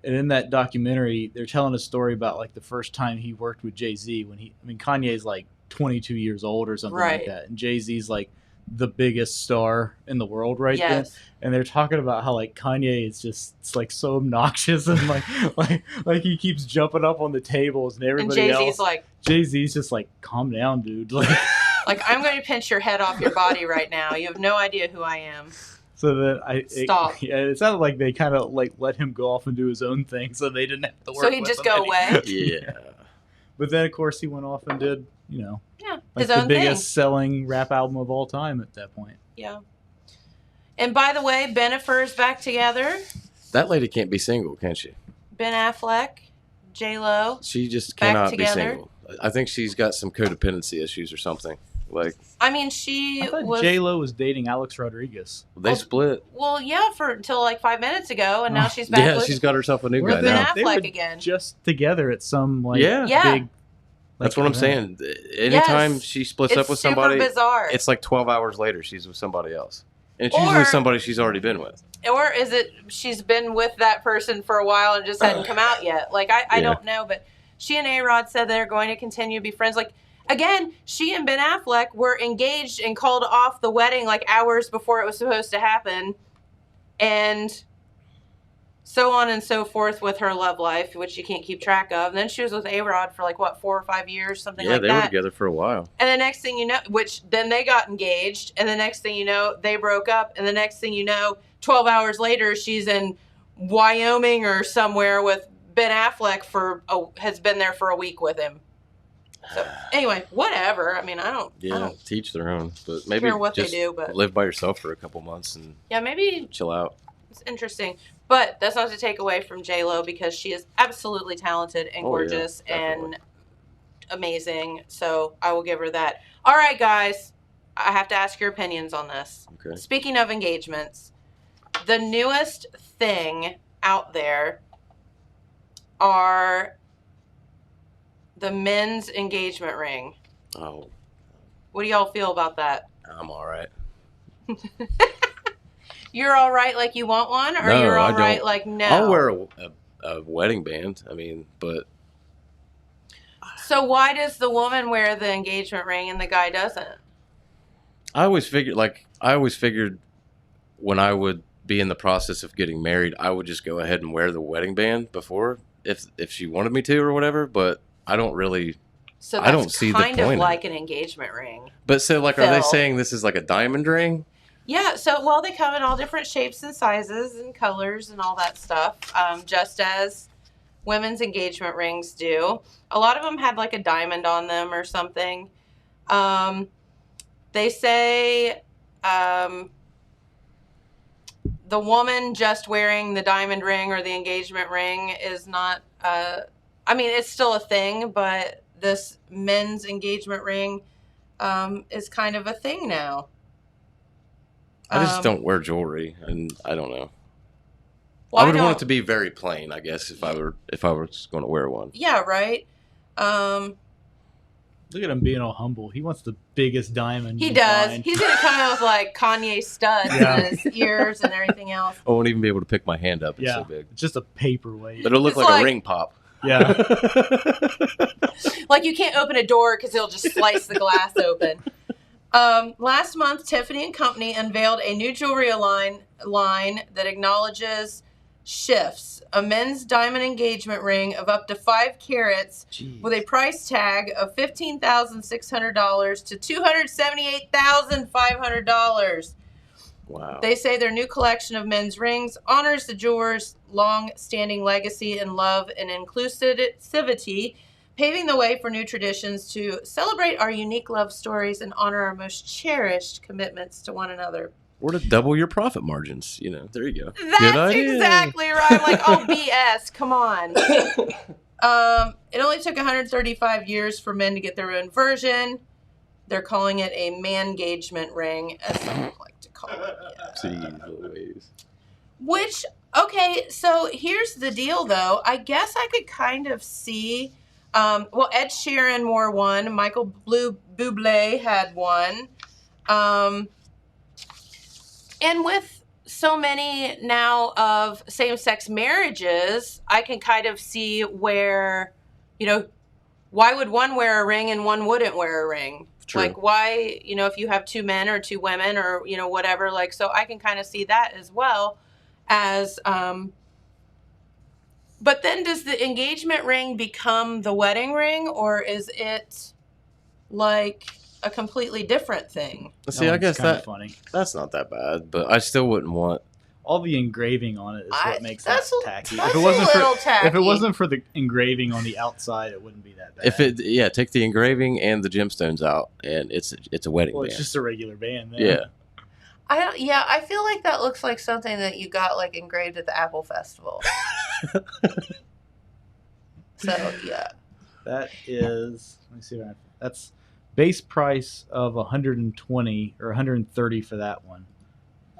And in that documentary, they're telling a story about the first time he worked with Jay-Z when Kanye's 22 years old or something Right. like that. And Jay-Z's the biggest star in the world then. Yes. And they're talking about how Kanye is just so obnoxious and like he keeps jumping up on the tables and And everybody Jay-Z's else. Jay-Z's just calm down, dude. I'm going to pinch your head off your body right now. You have no idea who I am. So that Stop. it sounded like they kind of let him go off and do his own thing, so they didn't have to work. So he'd with just him go any- away? Yeah. Oh, But then of course he went off and did Yeah, like his the own biggest thing. selling rap album of all time at that point. Yeah. And by the way, Bennifer's back together. That lady can't be single, can she? Ben Affleck, J-Lo. She just Back cannot be together? single. I think she's got some codependency issues or something. I mean, she I thought was... J-Lo was dating Alex Rodriguez. They Well, split. Well, yeah, for until 5 minutes ago, and now Oh. she's back Yeah, with she's got herself a new We're guy Ben now. Affleck They were again. just together at some Yeah. Yeah. big. That's what I'm event. saying. Anytime Yes. she splits It's up with super somebody, bizarre. it's 12 hours later she's with somebody else. And it's Or- usually somebody she's already been with. Or is it she's been with that person for a while and just hadn't come out yet? I Yeah. don't know, but she and A-Rod said they're going to continue to be friends. Again, she and Ben Affleck were engaged and called off the wedding hours before it was supposed to happen. And so on and so forth with her love life, which you can't keep track of. And then she was with A-Rod for 4 or 5 years, something Yeah, like they were that. together for a while. And the next thing you know, which then they got engaged, and the next thing you know, they broke up, and the next thing you know, 12 hours later, she's in Wyoming or somewhere with Ben Affleck has been there for a week with him. So anyway, whatever. I mean, I don't Teach their own. But maybe care what they just do, but live by yourself for a couple months and yeah, maybe chill out. it's interesting. But that's not to take away from J-Lo, because she is absolutely talented and Oh, yeah, gorgeous definitely. and amazing. So I will give her that. All right, guys. I have to ask your opinions on this. Okay. Speaking of engagements, the newest thing out there are the men's engagement ring. Oh, What do y'all feel about that? I'm all right. You're all right like you want one, or No, you're all I right don't. like no? I'll wear a wedding band. I mean, but So why does the woman wear the engagement ring and the guy doesn't? I always figured when I would be in the process of getting married, I would just go ahead and wear the wedding band before if she wanted me to or whatever. But I don't really. So that's I don't see the kind point of of like an engagement ring. But so, like, are they Phil. saying this is like a diamond ring? Yeah, so, well, they come in all different shapes and sizes and colors and all that stuff, just as women's engagement rings do. A lot of them had, like, a diamond on them or something. They say the woman just wearing the diamond ring or the engagement ring is not, I mean, it's still a thing, but this men's engagement ring is kind of a thing now. I just don't wear jewelry, and I don't know. Well, I would want it to be very plain, I guess, if I was going to wear one. Yeah, right. Look at him being all humble. He wants the biggest diamond. He can does. find. He's gonna come in with like Kanye studs Yeah. in his ears and everything else. I won't even be able to pick my hand up. It's Yeah. so big. It's just a paperweight. But it'll look It's like like- a ring pop. Yeah. Like you can't open a door because it'll just slice the glass open. Last month, Tiffany & Company unveiled a new jewelry line that acknowledges shifts. A men's diamond engagement ring of up to 5 carats Jeez. with a price tag of $15,600 to $278,500. Wow. They say their new collection of men's rings honors the jeweler's long-standing legacy in love and inclusivity, paving the way for new traditions to celebrate our unique love stories and honor our most cherished commitments to one another. Or to double your profit margins. There you go. That's Good idea. exactly right. I'm like, oh, BS. Come on. It only took 135 years for men to get their own version. They're calling it a man-gagement ring, as some like to call it. Yeah. Jeez Louise. Which, okay, so here's the deal, though. I guess I could kind of see, well, Ed Sheeran wore one. Michael Bublé had one. And with so many now of same-sex marriages, I can kind of see where, why would one wear a ring and one wouldn't wear a ring? True. Like, why, if you have 2 men or 2 women or, whatever, like, so I can kind of see that as well as, but then does the engagement ring become the wedding ring, or is it like a completely different thing? See, I guess kind of funny. that's not that bad, but I still wouldn't want. All the engraving on it is what makes that tacky. That's If it wasn't a little tacky. if it wasn't for the engraving on the outside, it wouldn't be that bad. Take the engraving and the gemstones out, and it's a wedding well, band. it's just a regular band. Then. Yeah. I feel like that looks like something that you got like engraved at the Apple Festival. So yeah. That is. Let me see. That's base price of 120 or 130 for that one.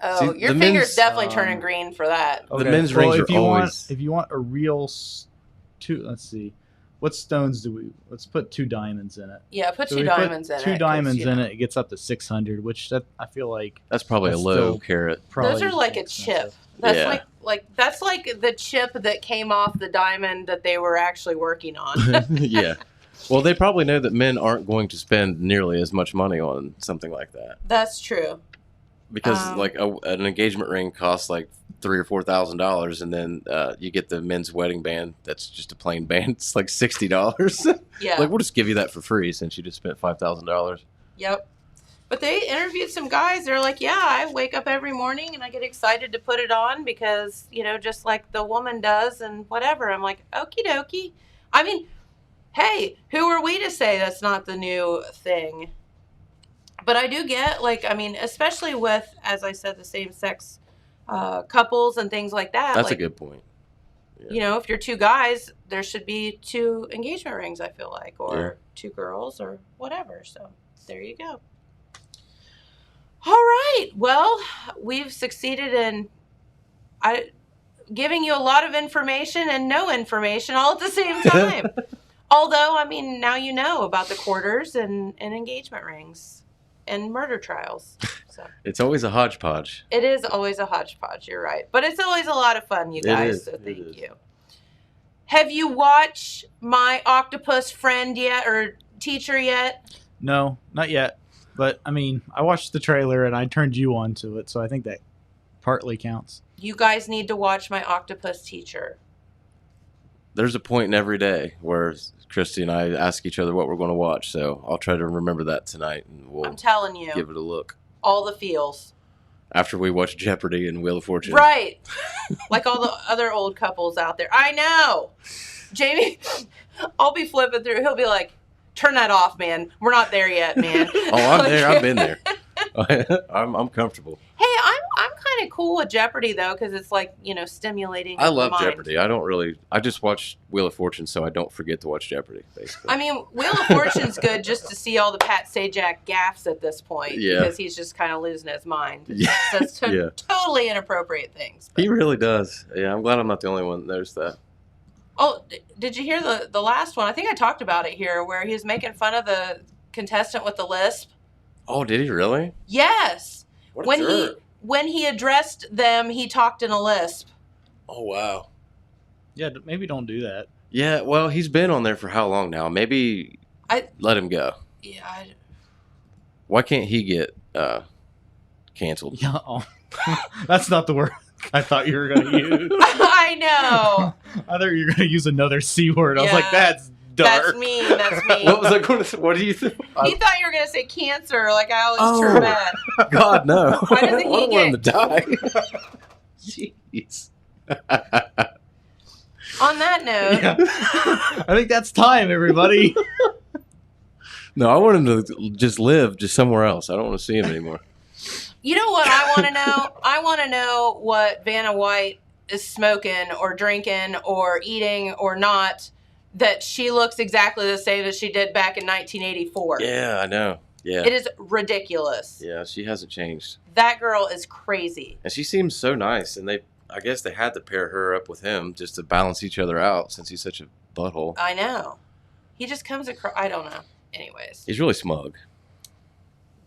Oh, See, your the finger's men's, definitely turning green for that. The men's rings if are you always- if you want a real let's see, what stones do we? Let's put 2 diamonds in it. Yeah, put So 2 we put diamonds in it. 2 diamonds in it. It gets up to 600, which I feel like That's probably That's a low still- carat. probably Those are like a expensive. chip. That's Yeah. that's like the chip that came off the diamond that they were actually working on. Yeah. Well, they probably know that men aren't going to spend nearly as much money on something like that That's true. because, an engagement ring costs like $3,000 or $4,000, and then you get the men's wedding band. That's just a plain band. It's like $60. Yeah. Like, we'll just give you that for free since you just spent $5,000. Yep. But they interviewed some guys. They're like, yeah, I wake up every morning and I get excited to put it on because, just like the woman does and whatever. I'm like, okie dokie. I mean, hey, who are we to say that's not the new thing? But I do get, especially with, as I said, the same-sex couples and things like that. That's a good point. If you're 2 guys, there should be 2 engagement rings, I feel like, or 2 girls or whatever. So there you go. All right. Well, we've succeeded in giving you a lot of information and no information all at the same time. Although, I mean, now you know about the quarters and engagement rings and murder trials. So It's always a hodgepodge. it is always a hodgepodge. You're right. But it's always a lot of fun, you It guys. is, So it thank is. you. Have you watched My Octopus Friend yet or Teacher yet? No, not yet. But I mean, I watched the trailer and I turned you on to it, so I think that partly counts. You guys need to watch My Octopus Teacher. There's a point in every day where Christy and I ask each other what we're going to watch, so I'll try to remember that tonight, and we'll I'm telling you, give it a look all the feels. after we watch Jeopardy and Wheel of Fortune. Right. Like all the other old couples out there. I know. Jamie, I'll be flipping through. He'll be like, turn that off, man. We're not there yet, man. Oh, I'm there. I've been there. I'm comfortable. Hey, I'm kind of cool with Jeopardy, though, because it's like, stimulating. I the love mind. Jeopardy. I just watch Wheel of Fortune so I don't forget to watch Jeopardy, basically. I mean, Wheel of Fortune's good just to see all the Pat Sajak gaffes at this point. Yeah. Because he's just kind of losing his mind. Yeah. Says Yeah. totally inappropriate things. He really does. Yeah, I'm glad I'm not the only one that knows that. Oh, did you hear the last one? I think I talked about it here, where he was making fun of the contestant with the lisp. Oh, did he really? Yes. What a jerk. When he addressed them, he talked in a lisp. Oh, wow. Yeah, maybe don't do that. Yeah, well, he's been on there for how long now? Maybe let him go. Yeah. Why can't he get canceled? Yeah, that's not the word I thought you were going to use. I know. I thought you were going to use another C word. I was like, Yeah. that's dark. That's mean. That's mean. What was I going to say? What do you think? He thought you were going to say cancer, like I always turn bad. God, no. Why doesn't he I don't want him to die. Jeez. On that note, Yeah. I think that's time, everybody. No, I want him to just live just somewhere else. I don't want to see him anymore. you know what I want to know? I want to know what Vanna White is smoking or drinking or eating or not, that she looks exactly the same as she did back in 1984. Yeah, I know. Yeah. It is ridiculous. Yeah, she hasn't changed. That girl is crazy. And she seems so nice, and I guess they had to pair her up with him just to balance each other out since he's such a butthole. I know. He just comes across, I don't know. Anyways, He's really smug.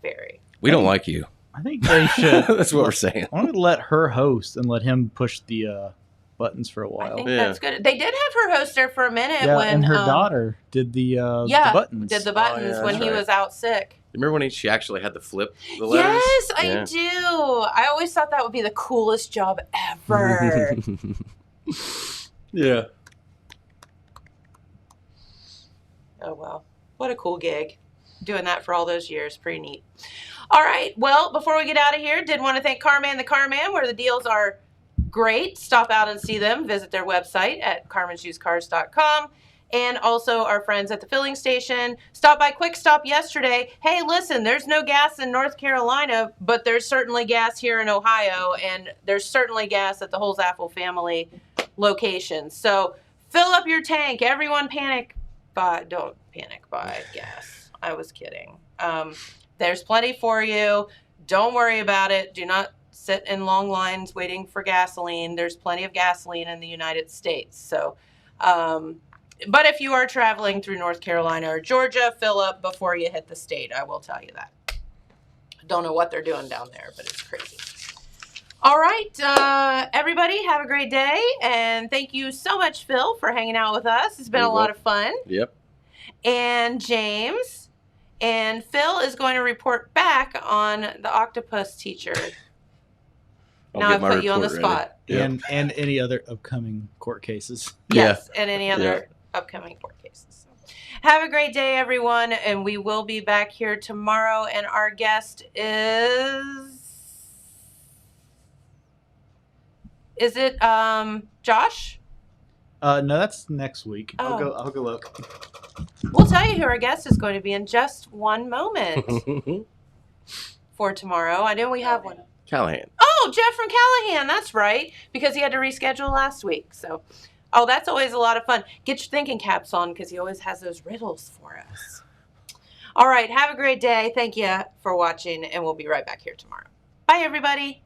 very. We don't like you. I think they should. That's what we're saying. I want to let her host and let him push the buttons for a I while. think Yeah. that's good. They did have her host there for a minute Yeah, when and her daughter did the buttons. did the buttons yeah, when that's he right. was out sick. Remember when she actually had to flip the letters? Yes, I Yeah. do. I always thought that would be the coolest job ever. Yeah. Oh, well. What a cool gig. Doing that for all those years. Pretty neat. All right. Well, before we get out of here, did want to thank Carman the Carman, where the deals are great. Stop out and see them. Visit their website at carmansusedcars.com. And also our friends at the filling station. Stop by Quick Stop yesterday. Hey, listen, there's no gas in North Carolina, but there's certainly gas here in Ohio, and there's certainly gas at the Holzappel family location. So fill up your tank. Everyone don't panic buy gas. I was kidding. There's plenty for you. Don't worry about it. Do not sit in long lines waiting for gasoline. There's plenty of gasoline in the United States. So, but if you are traveling through North Carolina or Georgia, fill up before you hit the state. I will tell you that. Don't know what they're doing down there, but it's crazy. All right, everybody, have a great day. And thank you so much, Phil, for hanging out with us. It's been a lot of fun. Yep. And James and Phil is going to report back on the octopus teacher. I'll Now get I've my put you on the report ready. spot. Yep. And any other upcoming court cases. Yes, and any other upcoming court cases. So, have a great day, everyone, and we will be back here tomorrow. And our guest is it Josh? No, that's next week. Oh. I'll go look. We'll tell you who our guest is going to be in just one moment for tomorrow. I know we have one. Callahan. Oh, Jeff from Callahan. That's right, because he had to reschedule last week. So, that's always a lot of fun. Get your thinking caps on because he always has those riddles for us. All right. Have a great day. Thank you for watching, and we'll be right back here tomorrow. Bye, everybody.